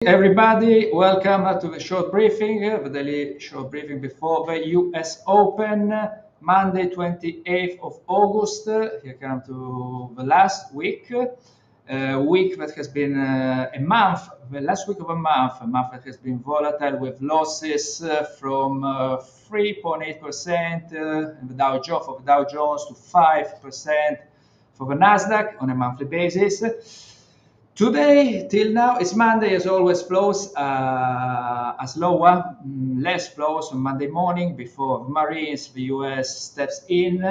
Everybody, welcome to the short briefing, the daily short briefing before the US Open, Monday 28th of August. Here come to the last week, week that has been a month, the last week of a month that has been volatile with losses from 3.8% in the Dow Jones to 5% for the Nasdaq on a monthly basis. Today, till now, it's Monday, as always, flows are slower, less flows on Monday morning before Marines, the US steps in.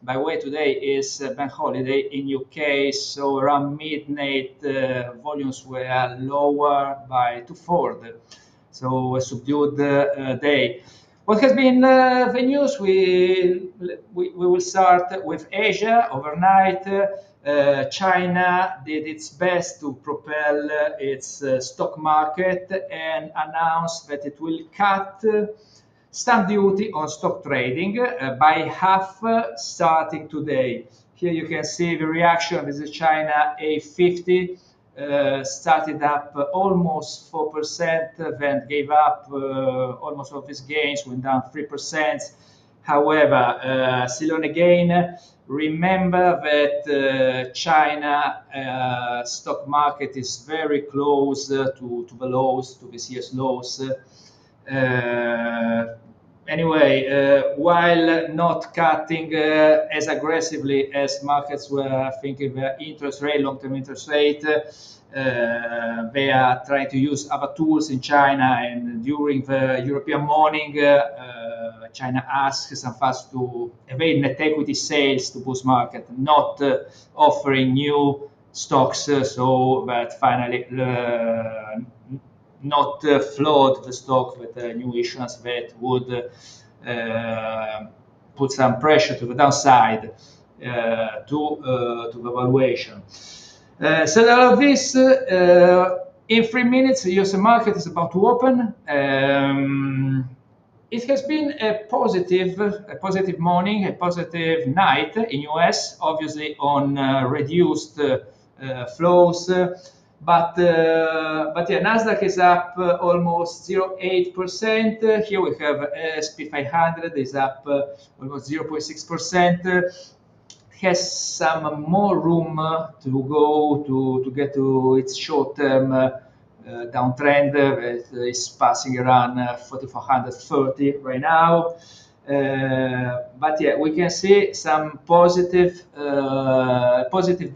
By the way, today is bank holiday in UK, so around midnight, volumes were lower by two-fold. So a subdued day. What has been the news? We will start with Asia. Overnight, China did its best to propel its stock market and announced that it will cut stamp duty on stock trading by half starting today. Here you can see the reaction. This is China A50. Started up almost 4%, then gave up almost all of its gains, went down 3%. However, still on again, remember that China stock market is very close to the lows, to this year's lows. Anyway, while not cutting as aggressively as markets were thinking the interest rate, long-term interest rate, they are trying to use other tools in China. And during the European morning, China asked some funds to evade net equity sales to boost market, not offering new stocks, so that finally not flood the stock with new issuance that would put some pressure to the downside to the valuation. So all of this, in 3 minutes, the US market is about to open. It has been a positive morning, a positive night in US, obviously on reduced flows. But yeah, Nasdaq is up almost 0.8%. Here we have S&P 500 is up almost 0.6%. Has some more room to go to get to its short-term downtrend. It is passing around 4,430 right now. But yeah, we can see some positive day, a positive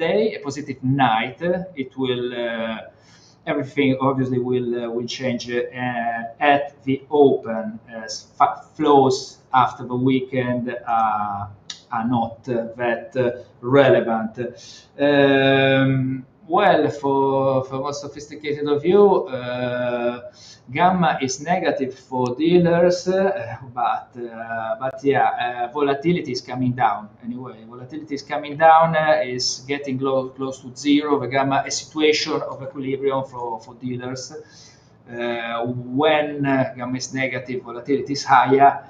night. It will everything obviously will change at the open, as flows after the weekend are not that relevant. Well, for more sophisticated of you, gamma is negative for dealers, but yeah, volatility is coming down. Anyway, volatility is coming down, is getting close to zero. The gamma, a situation of equilibrium for dealers. When gamma is negative, volatility is higher.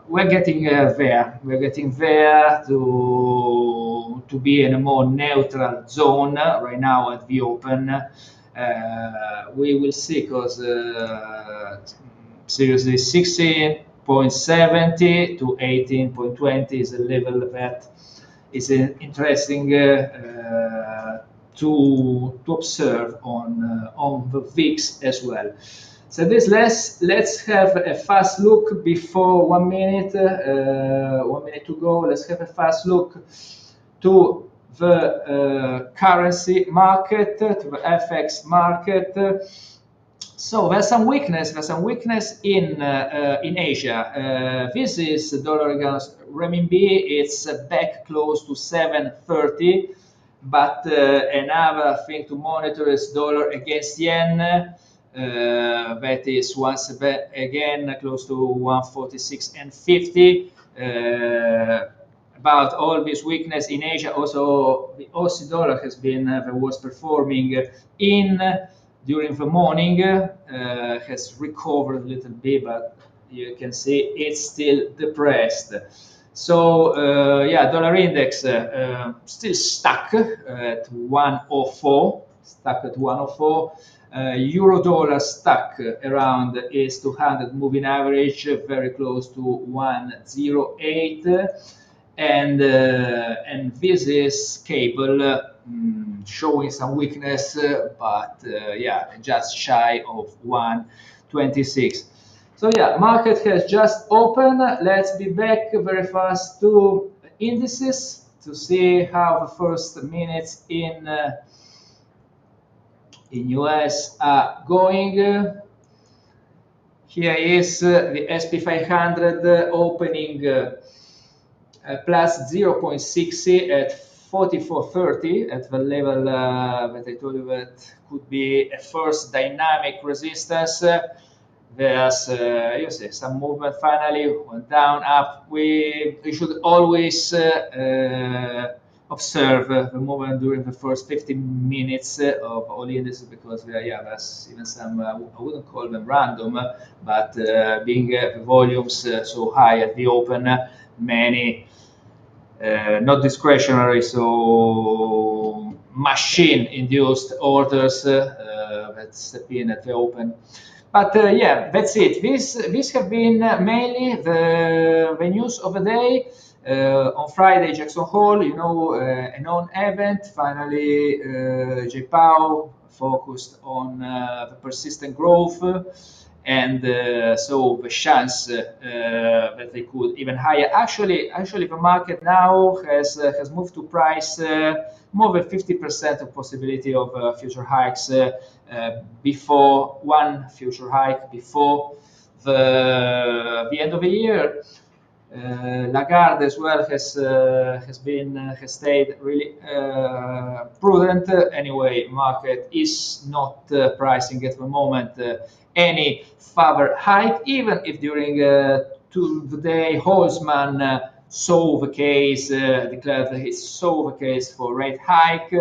We're getting there. We're getting there to be in a more neutral zone right now at the open. We will see, because seriously, 16.70 to 18.20 is a level that is interesting to observe on the VIX as well. So this let's have a fast look before 1 minute, 1 minute to go. Let's have a fast look to the currency market, to the FX market. So there's some weakness. There's some weakness in Asia. This is dollar against renminbi. It's back close to 730. But another thing to monitor is dollar against yen. That is once again close to 146.50. About all this weakness in Asia, also the Aussie dollar has been the worst performing during the morning. Has recovered a little bit, but you can see it's still depressed. So yeah, dollar index still stuck at 104. stuck at 104. Euro dollar stuck around is 200 moving average, very close to 108. And this is cable showing some weakness, but yeah, just shy of 126. So yeah, market has just opened. Let's be back very fast to indices to see how the first minutes in US are going. Here is the SP 500 opening plus 0.60 at 44.30 at the level that I told you that could be a first dynamic resistance. There's you see some movement finally went down, up. We should always observe the movement during the first 15 minutes of all indices because yeah, there's even some I wouldn't call them random, but being the volumes so high at the open, many not discretionary, so machine-induced orders that step in at the open. But yeah, that's it. This have been mainly the news of the day. On Friday, Jackson Hole, you know, a non-event. Finally, J. Powell focused on the persistent growth, and so the chance that they could even higher. Actually, the market now has moved to price more than 50% of possibility of future hikes before one future hike before the end of the year. Lagarde as well has stayed really prudent. Anyway, market is not pricing at the moment any further hike, even if during the day Holzman saw the case, declared that he saw the case for rate hike.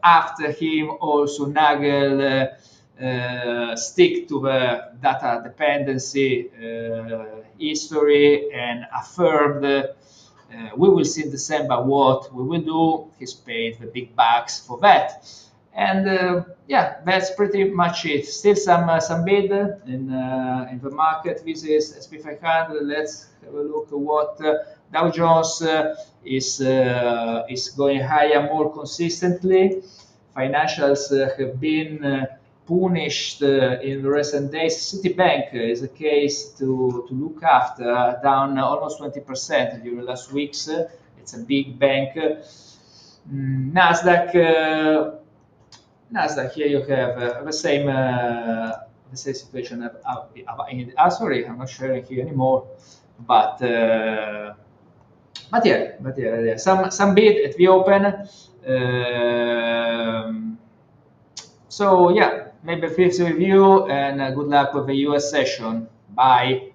After him, also Nagel stick to the data dependency history and affirmed we will see in December what we will do. He's paid the big bucks for that. And yeah, that's pretty much it. Still some bid in the market. This is SP 500. Let's have a look at what Dow Jones is going higher more consistently. Financials have been punished in the recent days. Citibank is a case to look after, down almost 20% during the last weeks. It's a big bank. Nasdaq, here you have the same situation. Sorry, I'm not sharing here anymore. But yeah, some bid at the open. So yeah, maybe a brief review and good luck with the US session. Bye.